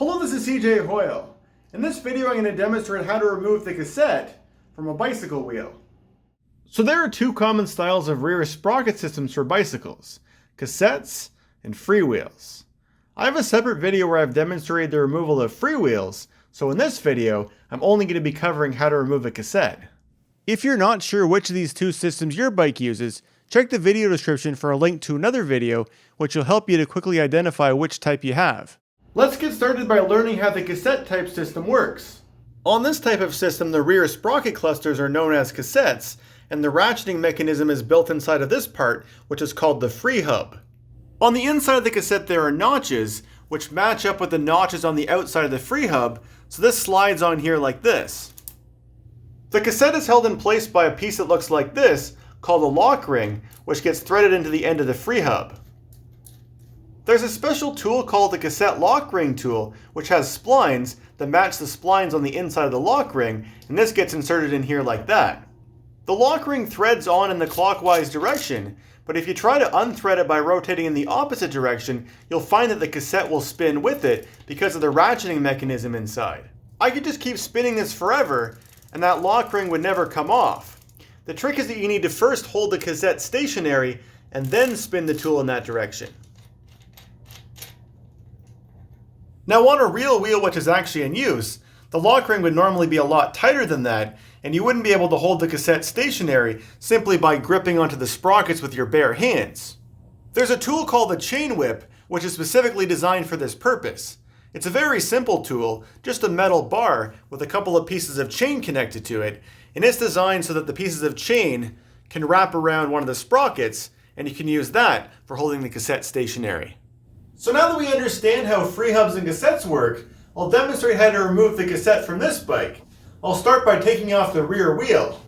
Hello, this is cjhoyle. In this video I'm going to demonstrate how to remove the cassette from a bicycle wheel. So there are two common styles of rear sprocket systems for bicycles, cassettes and freewheels. I have a separate video where I've demonstrated the removal of freewheels, so in this video I'm only going to be covering how to remove a cassette. If you're not sure which of these two systems your bike uses, check the video description for a link to another video which will help you to quickly identify which type you have. Let's get started by learning how the cassette type system works. On this type of system, the rear sprocket clusters are known as cassettes, and the ratcheting mechanism is built inside of this part, which is called the freehub. On the inside of the cassette there are notches, which match up with the notches on the outside of the freehub, so this slides on here like this. The cassette is held in place by a piece that looks like this, called a lock ring, which gets threaded into the end of the freehub. There's a special tool called the Cassette Lockring Tool, which has splines that match the splines on the inside of the lock ring, and this gets inserted in here like that. The lock ring threads on in the clockwise direction, but if you try to unthread it by rotating in the opposite direction, you'll find that the cassette will spin with it because of the ratcheting mechanism inside. I could just keep spinning this forever, and that lock ring would never come off. The trick is that you need to first hold the cassette stationary and then spin the tool in that direction. Now on a real wheel which is actually in use, the lock ring would normally be a lot tighter than that, and you wouldn't be able to hold the cassette stationary simply by gripping onto the sprockets with your bare hands. There's a tool called the chain whip, which is specifically designed for this purpose. It's a very simple tool, just a metal bar with a couple of pieces of chain connected to it, and it's designed so that the pieces of chain can wrap around one of the sprockets, and you can use that for holding the cassette stationary. So now that we understand how freehubs and cassettes work, I'll demonstrate how to remove the cassette from this bike. I'll start by taking off the rear wheel.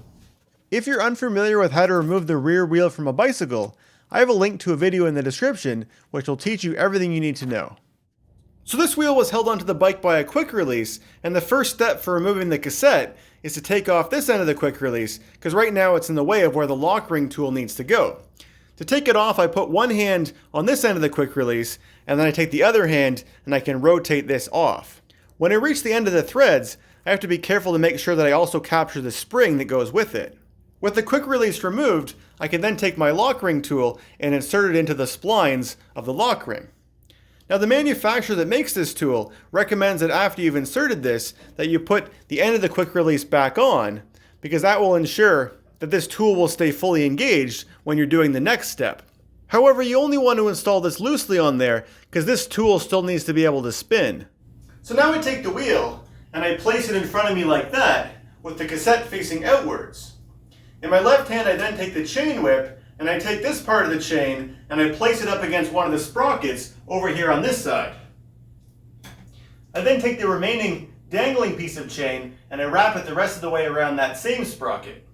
If you're unfamiliar with how to remove the rear wheel from a bicycle, I have a link to a video in the description which will teach you everything you need to know. So this wheel was held onto the bike by a quick release, and the first step for removing the cassette is to take off this end of the quick release, because right now it's in the way of where the lock ring tool needs to go. To take it off, I put one hand on this end of the quick release, and then I take the other hand and I can rotate this off. When I reach the end of the threads, I have to be careful to make sure that I also capture the spring that goes with it. With the quick release removed, I can then take my lock ring tool and insert it into the splines of the lock ring. Now the manufacturer that makes this tool recommends that after you've inserted this, that you put the end of the quick release back on, because that will ensure that this tool will stay fully engaged when you're doing the next step. However, you only want to install this loosely on there because this tool still needs to be able to spin. So now I take the wheel and I place it in front of me like that with the cassette facing outwards. In my left hand I then take the chain whip and I take this part of the chain and I place it up against one of the sprockets over here on this side. I then take the remaining dangling piece of chain and I wrap it the rest of the way around that same sprocket.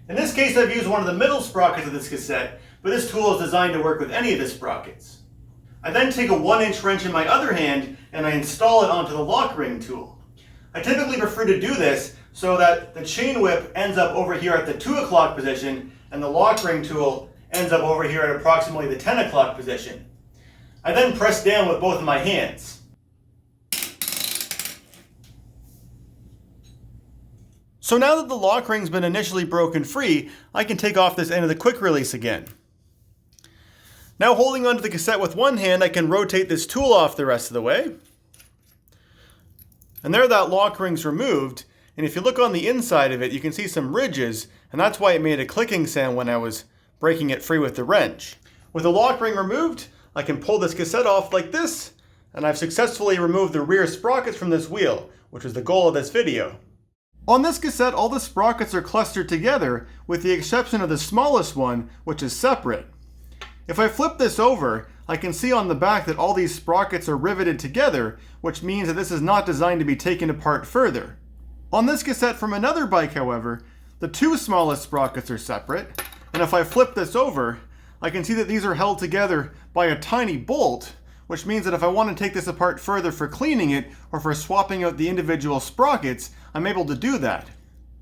In this case I've used one of the middle sprockets of this cassette, but this tool is designed to work with any of the sprockets. I then take a 1-inch wrench in my other hand and I install it onto the lock ring tool. I typically prefer to do this so that the chain whip ends up over here at the 2 o'clock position and the lock ring tool ends up over here at approximately the 10 o'clock position. I then press down with both of my hands. So now that the lock ring's been initially broken free, I can take off this end of the quick release again. Now holding onto the cassette with one hand, I can rotate this tool off the rest of the way. And there that lock ring's removed, and if you look on the inside of it, you can see some ridges, and that's why it made a clicking sound when I was breaking it free with the wrench. With the lock ring removed, I can pull this cassette off like this, and I've successfully removed the rear sprockets from this wheel, which was the goal of this video. On this cassette, all the sprockets are clustered together, with the exception of the smallest one, which is separate. If I flip this over, I can see on the back that all these sprockets are riveted together, which means that this is not designed to be taken apart further. On this cassette from another bike, however, the two smallest sprockets are separate, and if I flip this over, I can see that these are held together by a tiny bolt, which means that if I want to take this apart further for cleaning it or for swapping out the individual sprockets, I'm able to do that.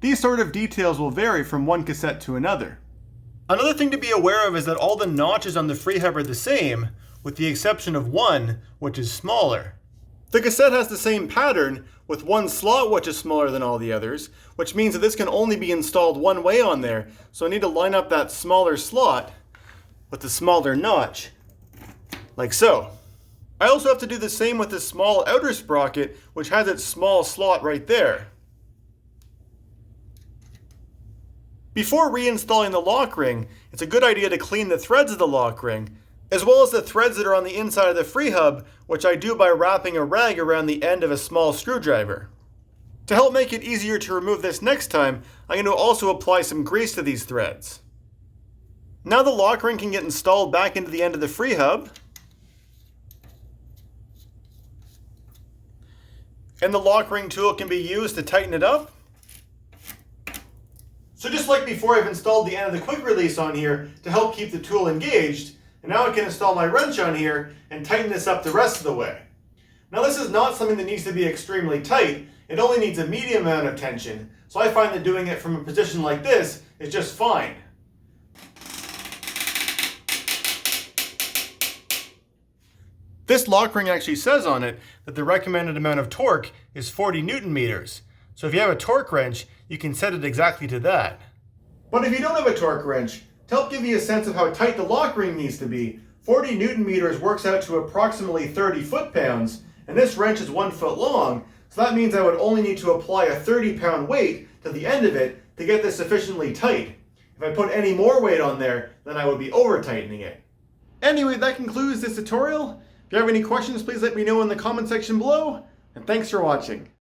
These sort of details will vary from one cassette to another. Another thing to be aware of is that all the notches on the freehub are the same, with the exception of one, which is smaller. The cassette has the same pattern with one slot which is smaller than all the others, which means that this can only be installed one way on there. So I need to line up that smaller slot with the smaller notch, like so. I also have to do the same with this small outer sprocket, which has its small slot right there. Before reinstalling the lock ring, it's a good idea to clean the threads of the lock ring, as well as the threads that are on the inside of the freehub, which I do by wrapping a rag around the end of a small screwdriver. To help make it easier to remove this next time, I'm going to also apply some grease to these threads. Now the lock ring can get installed back into the end of the freehub, and the lock ring tool can be used to tighten it up. So just like before, I've installed the end of the quick release on here to help keep the tool engaged, and now I can install my wrench on here and tighten this up the rest of the way. Now this is not something that needs to be extremely tight, it only needs a medium amount of tension, so I find that doing it from a position like this is just fine. This lock ring actually says on it that the recommended amount of torque is 40 Newton meters. So if you have a torque wrench, you can set it exactly to that. But if you don't have a torque wrench, to help give you a sense of how tight the lock ring needs to be, 40 Newton meters works out to approximately 30 foot-pounds, and this wrench is 1 foot long, so that means I would only need to apply a 30-pound weight to the end of it to get this sufficiently tight. If I put any more weight on there, then I would be over-tightening it. Anyway, that concludes this tutorial. If you have any questions, please let me know in the comment section below, and thanks for watching.